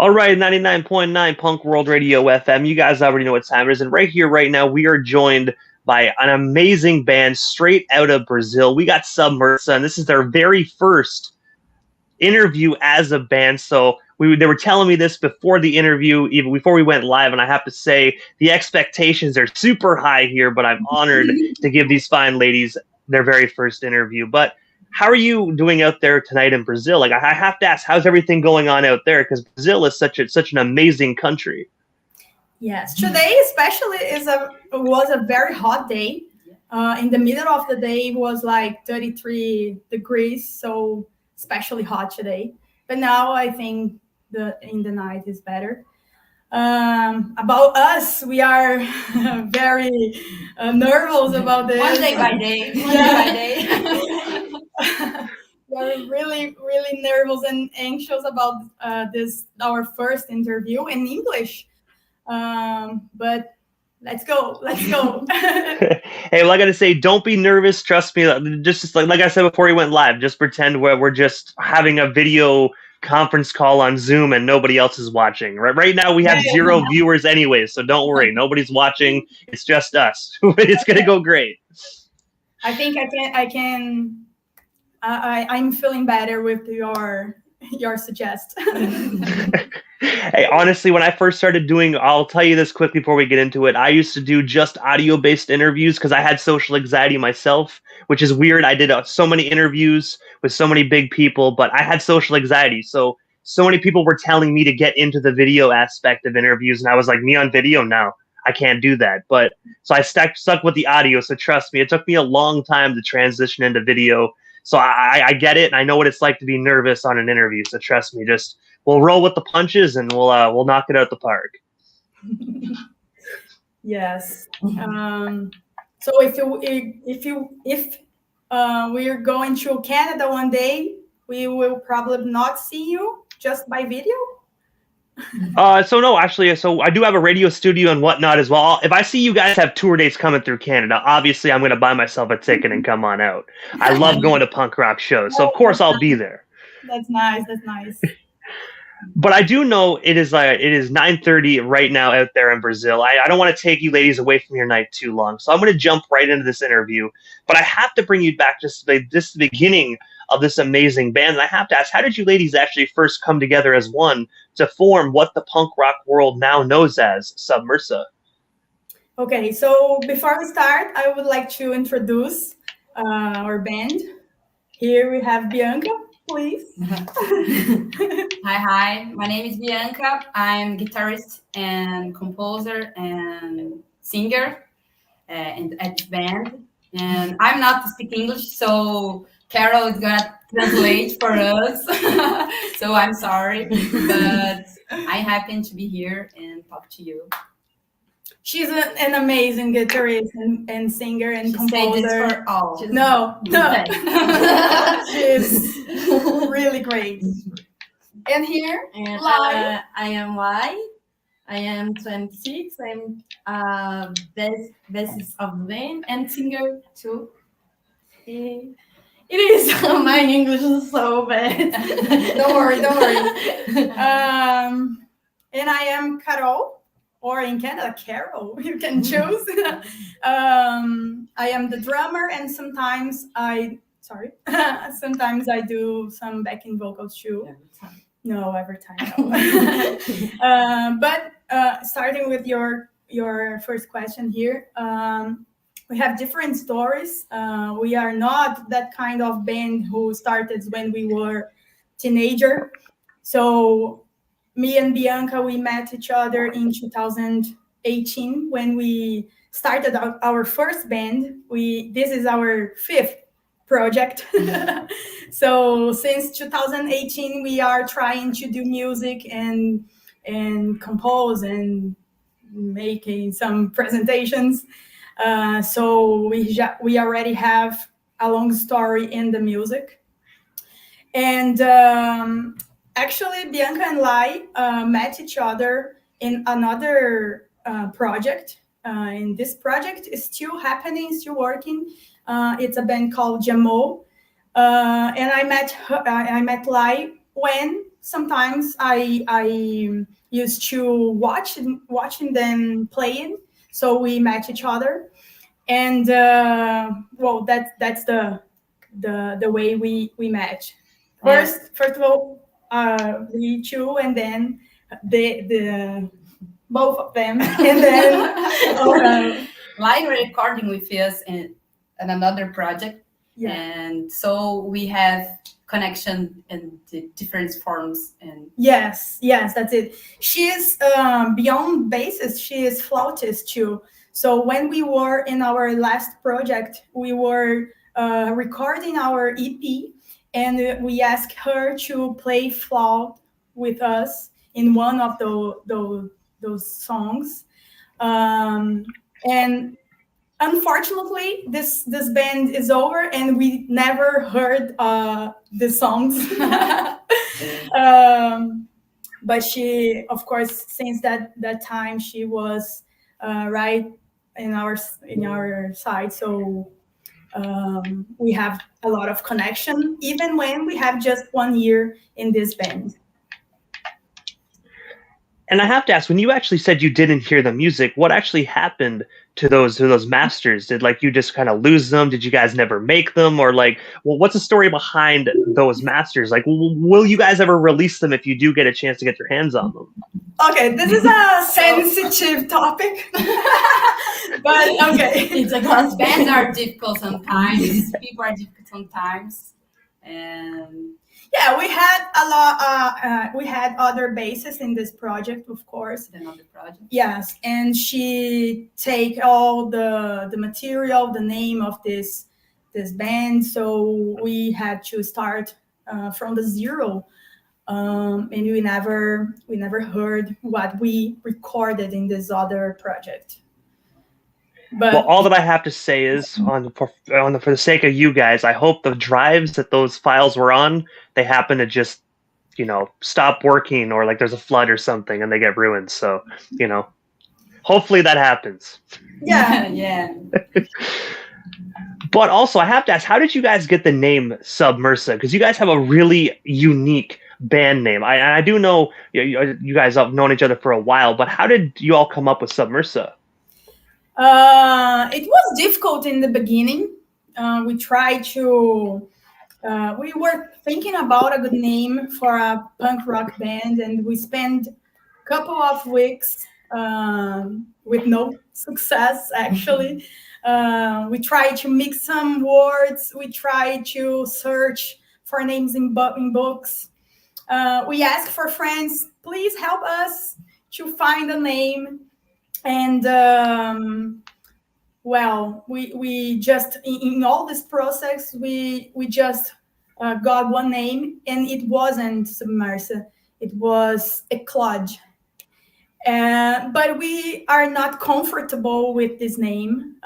All right, 99.9 Punk World Radio FM. You guys already know what time it is. And right here, right now, we are joined by an amazing band straight out of Brazil. We got Submersa, and this is their very first interview as a band. So they were telling me this before the interview, even before we went live. And I have to say, the expectations are super high here, but I'm honored to give these fine ladies their very first interview. But how are you doing out there tonight in Brazil? Like, I have to ask, how's everything going on out there? Because Brazil is such an amazing country. Yes, today especially was a very hot day. In the middle of the day, it was like 33 degrees, so especially hot today. But now I think in the night is better. About us, we are very nervous about this. One day by day. We're really, really nervous and anxious about this, our first interview in English. But let's go. Hey, well, I gotta say, don't be nervous. Trust me. Just like I said before we went live, just pretend we're just having a video conference call on Zoom and nobody else is watching. Right now we have 0 viewers anyway, so don't worry. Nobody's watching. It's just us. It's gonna go great. I think I'm feeling better with your suggestion. Hey, honestly, when I first started doing, I'll tell you this quickly before we get into it. I used to do just audio-based interviews because I had social anxiety myself, which is weird. I did so many interviews with so many big people, but I had social anxiety. So many people were telling me to get into the video aspect of interviews, and I was like, me on video? No, I can't do that. But so I stuck with the audio. So trust me, it took me a long time to transition into video. So I get it, and I know what it's like to be nervous on an interview. So trust me, we'll roll with the punches, and we'll knock it out the park. Yes. So if we're going to Canada one day, we will probably not see you just by video. So no, actually, so I do have a radio studio and whatnot as well. If I see you guys have tour dates coming through Canada, obviously I'm going to buy myself a ticket and come on out. I love going to punk rock shows, so of course I'll be there. That's nice. But I do know it is 9:30 right now out there in Brazil. I don't want to take you ladies away from your night too long, so I'm going to jump right into this interview. But I have to bring you back just to the beginning of this amazing band. And I have to ask, how did you ladies actually first come together as one to form what the punk rock world now knows as Submersa? Okay, so before we start, I would like to introduce our band. Here we have Bianca. Please. Hi. My name is Bianca. I'm guitarist and composer and singer at this band. And I'm not to speak English, so Carol is gonna translate for us. So I'm sorry, but I'm happy to be here and talk to you. She's an amazing guitarist and singer and composer. Say this for all. No. She's really great. And here, I am Y. I am 26. I'm bassist of the band and singer too. It is. My English is so bad. Don't worry. And I am Carol. Or in Canada, Carol, you can choose. I am the drummer, and sometimes I do some backing vocals too. Every time. No, every time. No. But starting with your first question here, we have different stories. We are not that kind of band who started when we were teenager. So me and Bianca, we met each other in 2018 when we started our first band. This is our 5th project. So since 2018, we are trying to do music and compose and making some presentations. So we already have a long story in the music. And actually, Bianca and Lai met each other in another project. And this project is still happening, still working. It's a band called Jamo. And I met Lai when sometimes I used to watching them playing, so we match each other, and well, that's the way we match. First of all, we two, and then the both of them, and then Live recording with us in another project, and so we have connection in the different forms. And yes, that's it. She is beyond bassist. She is flautist too. So when we were in our last project, we were recording our EP, and we asked her to play flute with us in one of those songs. And unfortunately, this band is over, and we never heard the songs. But she, of course, since that time, she was right in our side. So we have a lot of connection, even when we have just 1 year in this band. And I have to ask, when you actually said you didn't hear the music, what actually happened to those masters? Did like you just kind of lose them? Did you guys never make them? Or like, well, what's the story behind those masters? Like, will you guys ever release them if you do get a chance to get your hands on them? Okay, this is a sensitive topic, but okay. It's because bands are difficult sometimes, people are difficult sometimes, and yeah, we had a lot. We had other bassists in this project, of course. Another project. Yes, and she take all the material, the name of this band. So we had to start from the zero, and we never heard what we recorded in this other project. But well, all that I have to say is, for the sake of you guys, I hope the drives that those files were on, they happen to just, stop working, or like there's a flood or something and they get ruined. So, hopefully that happens. Yeah. Yeah. But also, I have to ask, how did you guys get the name Submersa? Because you guys have a really unique band name. I do know you guys have known each other for a while, but how did you all come up with Submersa? It was difficult in the beginning. We tried to. We were thinking about a good name for a punk rock band, and we spent a couple of weeks with no success, actually. We tried to mix some words. We tried to search for names in books. We asked for friends, please help us to find a name. And well, we just in all this process we just got one name, and it wasn't Submersa, it was Eclod. But we are not comfortable with this name.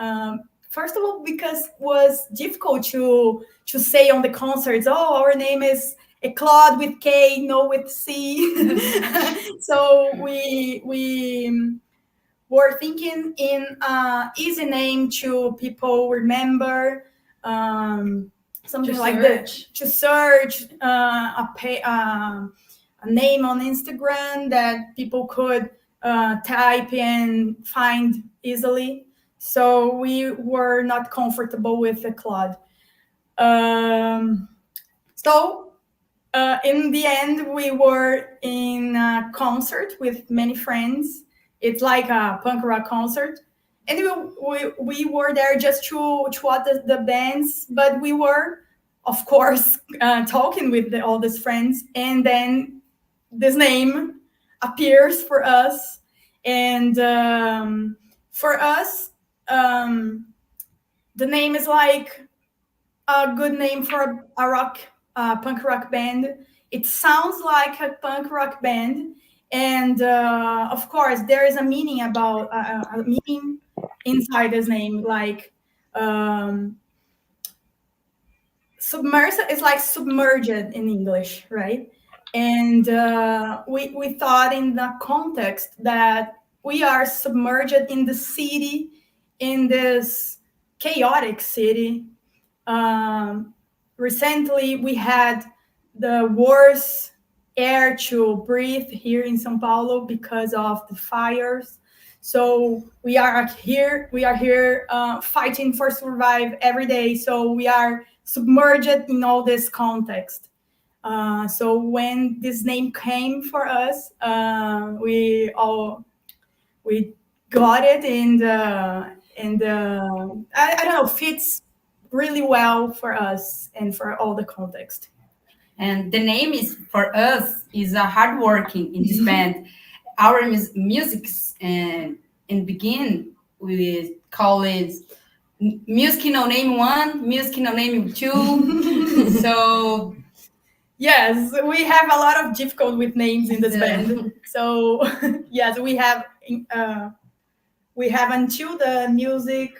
First of all, because it was difficult to say on the concerts, oh, our name is Eclod with K, no with C. So we were thinking in easy name to people remember, something To like search. that. To search a name on Instagram that people could type and find easily. So we were not comfortable with the Eclod. So in the end, we were in a concert with many friends. It's like a punk rock concert, and we were there just to watch the bands, but we were, of course, talking with all these friends, and then this name appears for us. And for us, the name is like a good name for a punk rock band. It sounds like a punk rock band, and of course there is a meaning about a meaning inside this name, like Submersa is like submerged in English, right? And we thought in the context that we are submerged in the city, in this chaotic city. Recently we had the worst air to breathe here in São Paulo because of the fires. So we are here fighting for survive every day. So we are submerged in all this context. So when this name came for us, we got it, and I don't know, fits really well for us and for all the context. And the name is for us is a hard working in this band. Our music in begin we call it music no name 1, music no name 2. So yes, we have a lot of difficulty with names in this band. So yes, we have until the music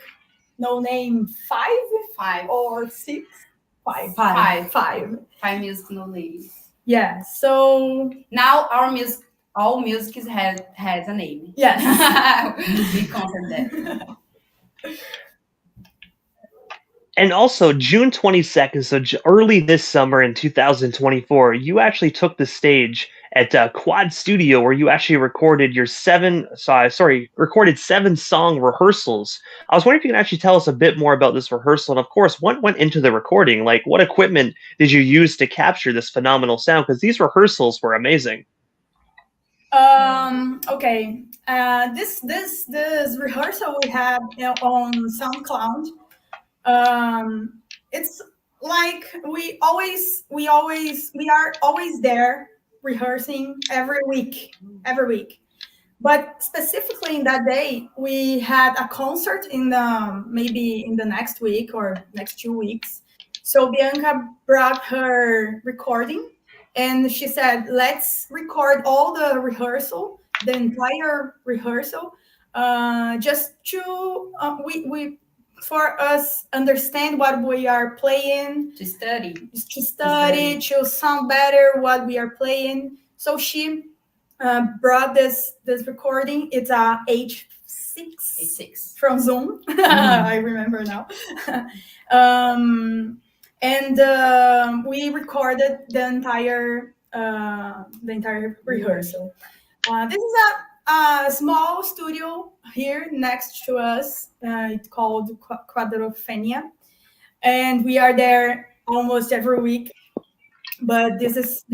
no name 5 or 6. Five music no name. Yeah. So now our music, all music has a name. Yes. We consider that. And also, June 22nd, so early this summer in 2024, you actually took the stage at Quad Studio, where you actually recorded your recorded 7-song rehearsals. I was wondering if you can actually tell us a bit more about this rehearsal, and of course, what went into the recording? Like, what equipment did you use to capture this phenomenal sound? Because these rehearsals were amazing. Okay. This rehearsal we have on SoundCloud. It's like we are always there rehearsing every week. But specifically in that day, we had a concert maybe in the next week or next 2 weeks. So Bianca brought her recording, and she said, "Let's record all the entire rehearsal, just to we for us understand what we are playing, to study, to sound better what we are playing." So she brought this recording. It's a H6 from Zoom. I remember now. And we recorded the entire rehearsal. This is a small studio here next to us. It's called Quadrophenia, and we are there almost every week. But this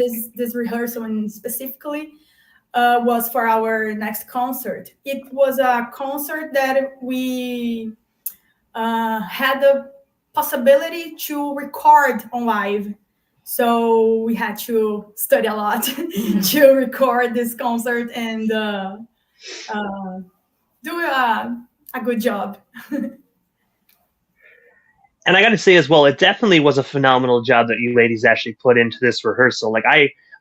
rehearsal and specifically was for our next concert. It was a concert that we had the possibility to record on live. So we had to study a lot to record this concert and do a good job. And I got to say as well, it definitely was a phenomenal job that you ladies actually put into this rehearsal. Like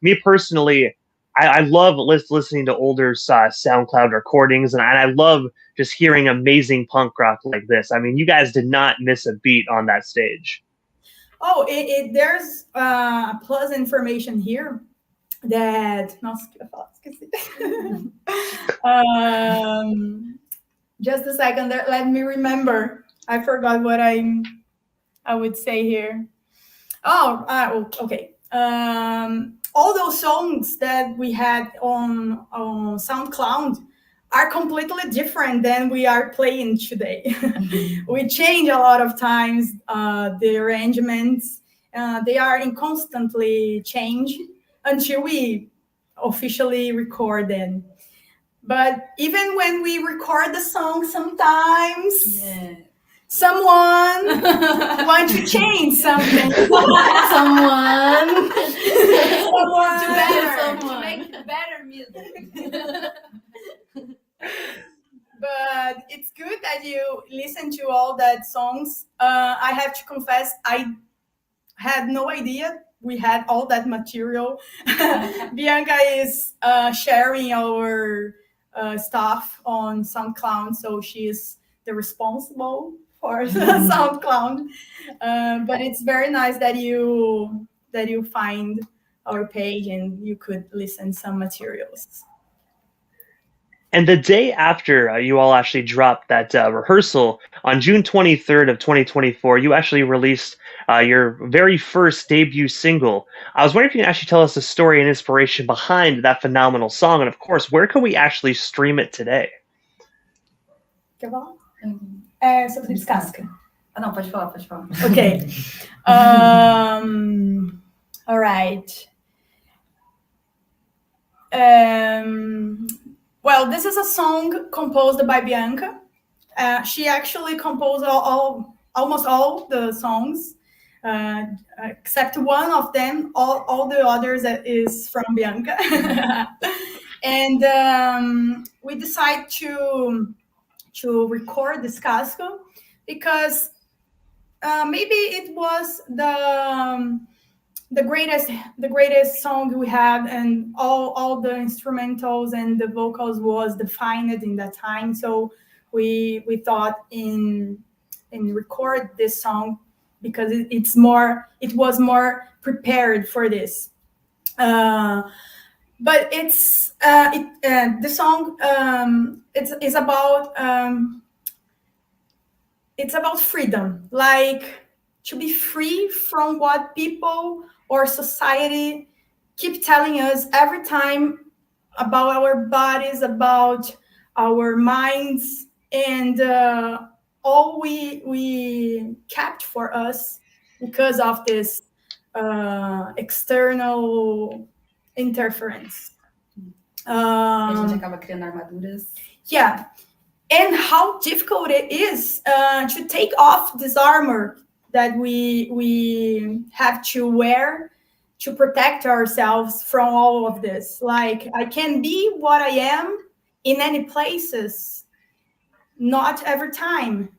me personally, I love listening to older SoundCloud recordings, and I love just hearing amazing punk rock like this. I mean, you guys did not miss a beat on that stage. Oh, there's plus information here that. Nossa, que eu ia falar, esqueci. Just a second, let me remember. I forgot what I would say here. Okay. All those songs that we had on SoundCloud are completely different than we are playing today. We change a lot of times the arrangements. They are in constantly change until we officially record them. But even when we record the song, sometimes someone wants to change something. someone to make better music. But it's good that you listen to all that songs. I have to confess, I had no idea we had all that material. Bianca is sharing our stuff on SoundCloud, so she's the responsible for SoundCloud. But it's very nice that you find our page and you could listen some materials. And the day after you all actually dropped that rehearsal on June 23rd of 2024, you actually released your very first debut single. I was wondering if you can actually tell us the story and inspiration behind that phenomenal song, and of course, where can we actually stream it today? Quer falar? É sobre descasca. Ah, não, pode falar, pode falar. Okay. All right. Well, this is a song composed by Bianca. She actually composed almost all the songs, except one of them. All the others is from Bianca. And we decided to record this casco because maybe it was the greatest song we had, and all the instrumentals and the vocals was defined in that time. So we thought in record this song because it was more prepared for this. But it's the song it's about freedom, like to be free from what people or society keep telling us every time about our bodies, about our minds, and all we kept for us because of this external interference. A gente acaba criando armaduras. Yeah. And how difficult it is to take off this armor that we have to wear to protect ourselves from all of this. Like, I can be what I am in any places, not every time,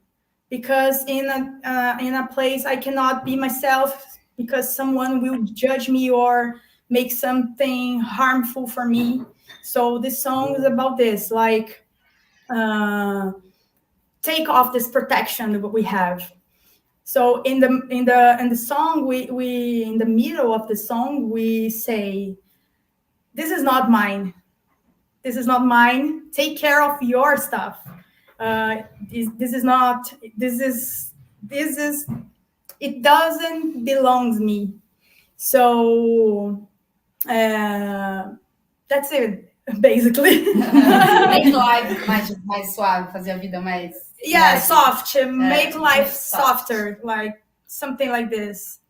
because in a place I cannot be myself because someone will judge me or make something harmful for me. So this song is about this, like, take off this protection that we have. So in the song, we in the middle of the song we say, "This is not mine. This is not mine. Take care of your stuff. This is not. This is. It doesn't belong to me." So that's it. Basically. Make life mais suave, fazer a vida mais... Yeah, soft. Make life softer, like something like this.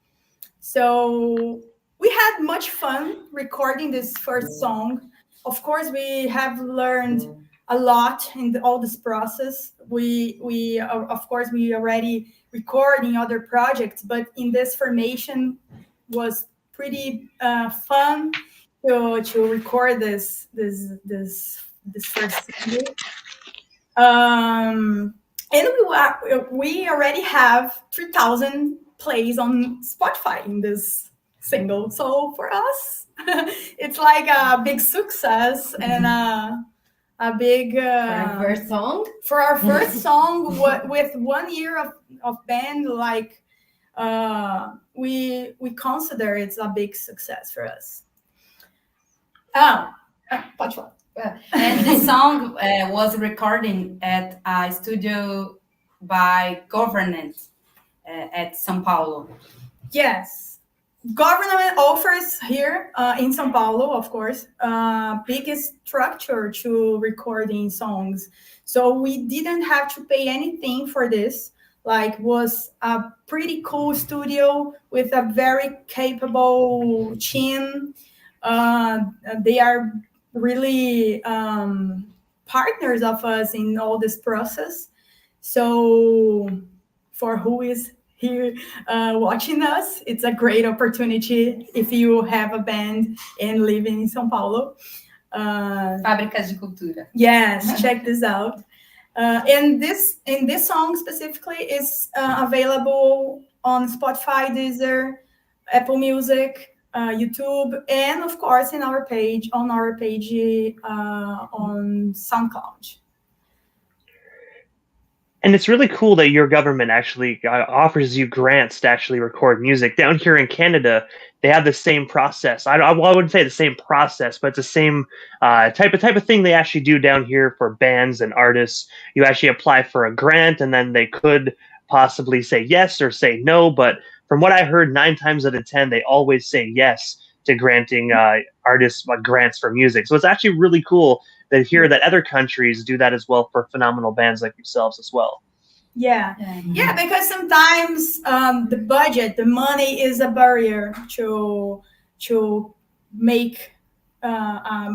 So we had much fun recording this first song. Of course, we have learned a lot in all this process. We of course we already recording other projects, but in this formation was pretty fun to record this first single. And we already have 3,000 plays on Spotify in this single. So for us, it's like a big success and a big For our first song? For our first song with 1 year of band, like we consider it's a big success for us. Pode falar. And the song was recorded at a studio by government at São Paulo. Yes. Government offers here in São Paulo, of course, biggest structure to recording songs. So we didn't have to pay anything for this. Like, was a pretty cool studio with a very capable team. They are really partners of us in all this process. So for who is here watching us, it's a great opportunity if you have a band and live in São Paulo. Fábricas de Cultura. Yes, check this out. And this song specifically is available on Spotify, Deezer, Apple Music, YouTube, and of course on our page on SoundCloud. And it's really cool that your government actually offers you grants to actually record music. Down here in Canada, they have the same process. Well, I wouldn't say the same process, but it's the same type of thing they actually do down here for bands and artists. You actually apply for a grant, and then they could possibly say yes or say no. But from what I heard, 9 times out of 10, they always say yes to granting artists grants for music. So it's actually really cool that hear that other countries do that as well for phenomenal bands like yourselves as well. Yeah, because sometimes the budget, the money is a barrier to make a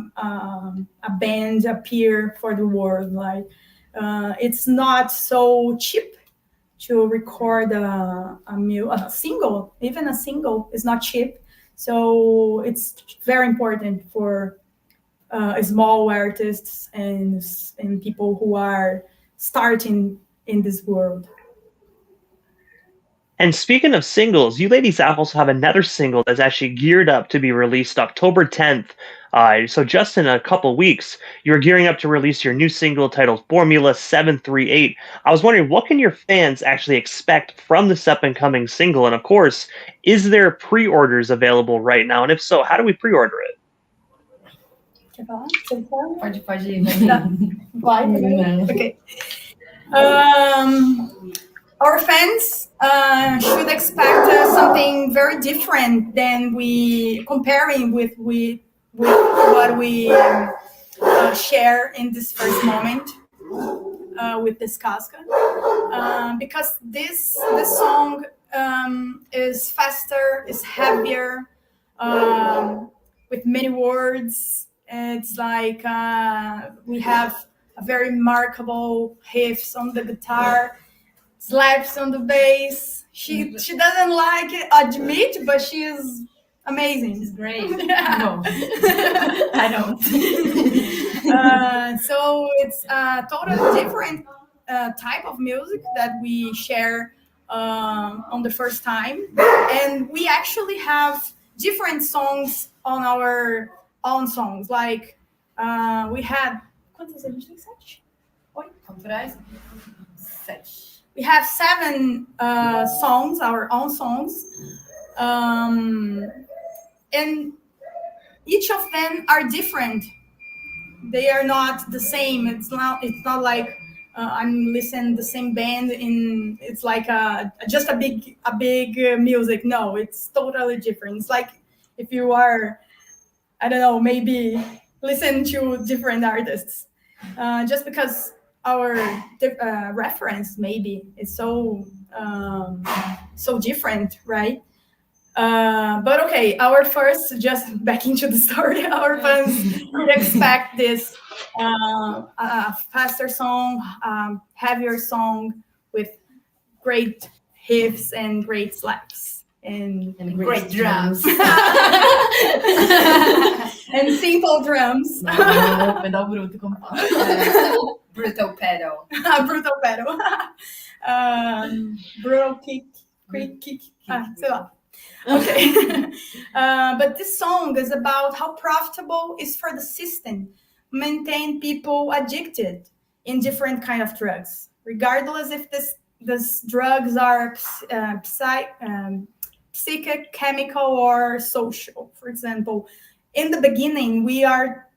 band appear for the world. Like it's not so cheap to record a single. Even a single is not cheap. So it's very important for small artists and people who are starting in this world. And speaking of singles, you ladies also have another single that's actually geared up to be released October 10th. So just in a couple weeks, you're gearing up to release your new single titled Formula 738. I was wondering, what can your fans actually expect from this up-and-coming single? And of course, is there pre-orders available right now? And if so, how do we pre-order it? Pode Vai. Okay. Our fans should expect something very different than we comparing with what we share in this first moment with this Casca, because this song is faster, is heavier, with many words. It's like we have a very remarkable riffs on the guitar, slaps on the bass. She doesn't like it, admit, but she is amazing. She's great. No, I don't. So it's a totally different type of music that we share on the first time, and we actually have different songs on our own songs. Like we had quantas a gente tem? 7? Autorais? 7. We have 7 songs, our own songs, and each of them are different. They are not the same. It's not like I'm listening the same band in. It's like just a big music. No, it's totally different. It's like if you are, I don't know, maybe listen to different artists, just because our reference maybe is so different, right? But okay, our first, just back into the story, our fans would expect this a faster song, heavier song with great riffs and great slaps. And great drums. And simple drums. Pedal bruto, como fala. Brutal pedal. Brutal pedal. Brutal kick. Quick kick. Sei lá. Okay. But this song is about how profitable it is for the system maintain people addicted in different kind of drugs, regardless if these drugs are psychic, chemical, or social. For example, in the beginning, we are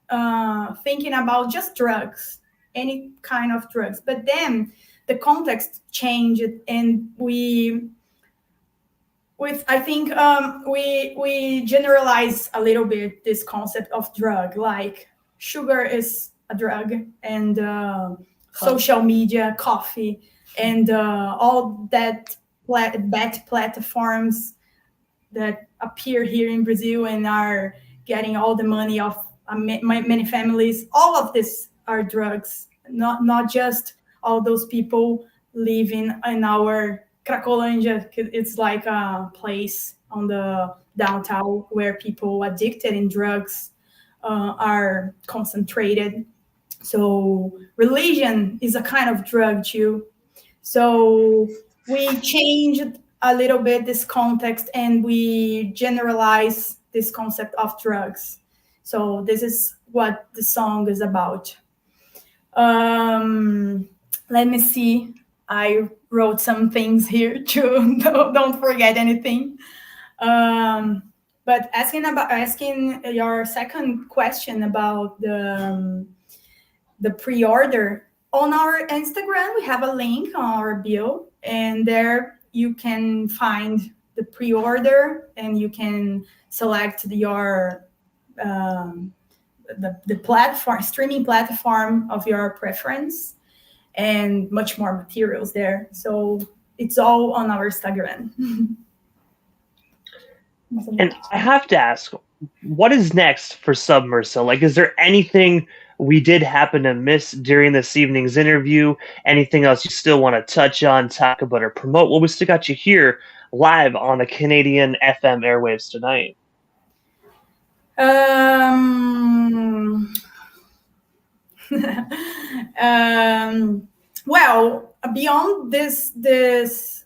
thinking about just drugs, any kind of drugs. But then the context changed, and we generalize a little bit this concept of drug, like sugar is a drug, and social media, coffee, and all that bad platforms that appear here in Brazil and are getting all the money of many families. All of this are drugs, not just all those people living in our Cracolândia. It's like a place on the downtown where people addicted in drugs are concentrated. So religion is a kind of drug too. So we changed a little bit this context, and we generalize this concept of drugs. So this is what the song is about. Let me see. I wrote some things here too. Don't forget anything. But asking your second question about the pre-order, on our Instagram we have a link on our bio, and there you can find the pre-order, and you can select your the platform, streaming platform of your preference, and much more materials there. So it's all on our Instagram. And I have to ask, what is next for Submersa? Like, is there anything we did happen to miss during this evening's interview? Anything else you still want to touch on, talk about, or promote? Well, we still got you here live on the Canadian FM airwaves tonight. Well, beyond this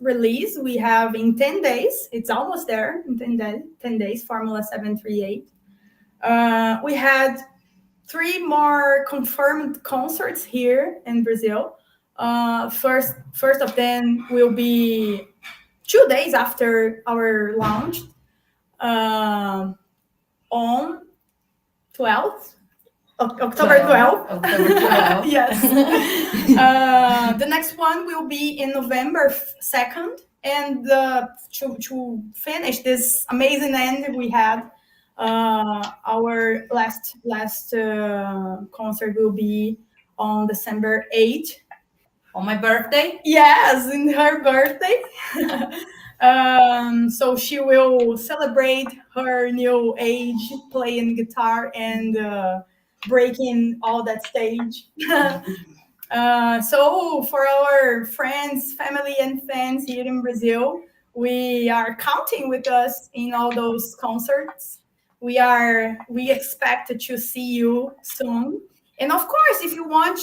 release, we have in 10 days, it's almost there, in 10 days, Formula 738. We had 3 more confirmed concerts here in Brazil. First of them will be 2 days after our launch, on 12th. October 12th. October 12th. Yes. The next one will be in November 2nd. And to finish this amazing end we had, our last concert will be on December 8th. On my birthday? Yes, in her birthday. So she will celebrate her new age playing guitar and breaking all that stage. So for our friends, family, and fans here in Brazil, we are counting with us in all those concerts. We expect to see you soon. And of course, if you want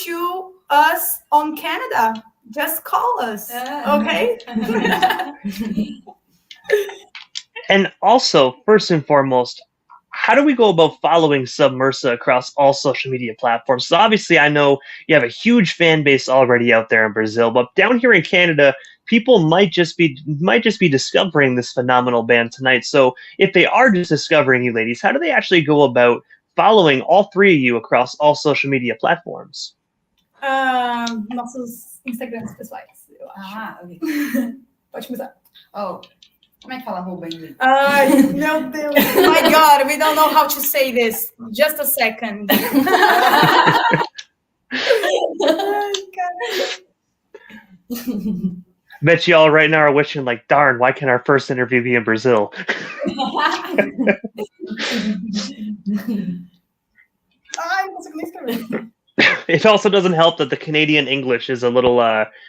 us on Canada, just call us. Okay? And also, first and foremost, how do we go about following Submersa across all social media platforms? So obviously, I know you have a huge fan base already out there in Brazil, but down here in Canada, people might just be discovering this phenomenal band tonight. So if they are just discovering you, ladies, how do they actually go about following all 3 of you across all social media platforms? Nossos Instagrams pessoais, eu acho. Ok. Pode começar. Oh, como é que fala arroba em inglês? Ai, meu Deus. My God, we don't know how to say this. Just a second. Ai, Bet you all right now are wishing, like, darn, why can't our first interview be in Brazil? Ai, não consigo nem escrever. It also doesn't help that the Canadian English is a little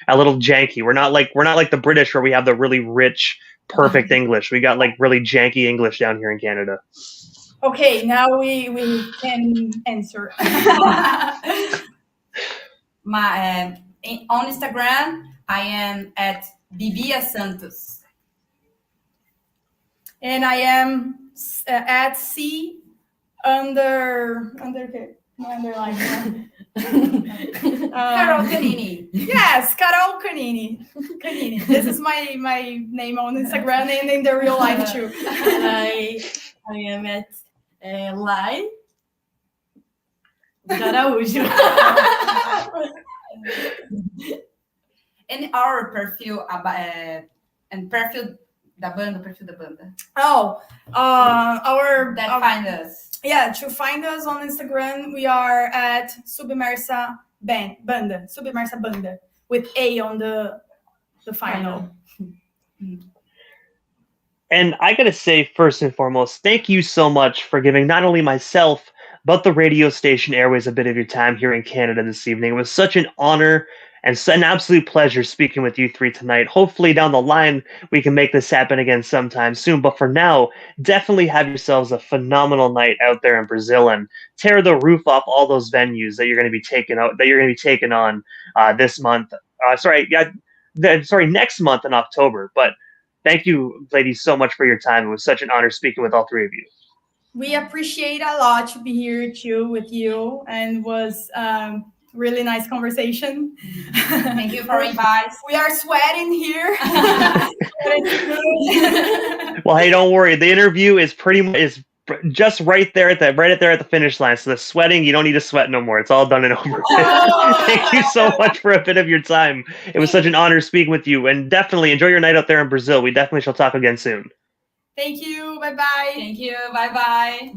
janky. We're not like the British where we have the really rich, perfect English. We got like really janky English down here in Canada. Okay, now we can answer. On Instagram, I am at Bibia Santos. And I am at C underline. Carol Canini. Yes, Carol Canini. This is my name on Instagram and in the real life too. I am at Lai Araújo. And our perfil and perfil da banda. Oh, Find us. Yeah, to find us on Instagram, we are at Submersa Banda, Submersa Banda, with A on the final. And I gotta say, first and foremost, thank you so much for giving not only myself, but the radio station Airways a bit of your time here in Canada this evening. It was such an honor and an absolute pleasure speaking with you 3 tonight. Hopefully down the line, we can make this happen again sometime soon. But for now, definitely have yourselves a phenomenal night out there in Brazil and tear the roof off all those venues that you're going to be taking on this month. Next month in October. But thank you, ladies, so much for your time. It was such an honor speaking with all 3 of you. We appreciate a lot to be here too with you, and was really nice conversation. Thank you for inviting. We are sweating here. Well, hey, don't worry. The interview is just right there at the finish line. So the sweating, you don't need to sweat no more. It's all done and over. Thank you so much for a bit of your time. It was such an honor speaking with you, and definitely enjoy your night out there in Brazil. We definitely shall talk again soon. Thank you. Bye-bye. Thank you. Bye-bye.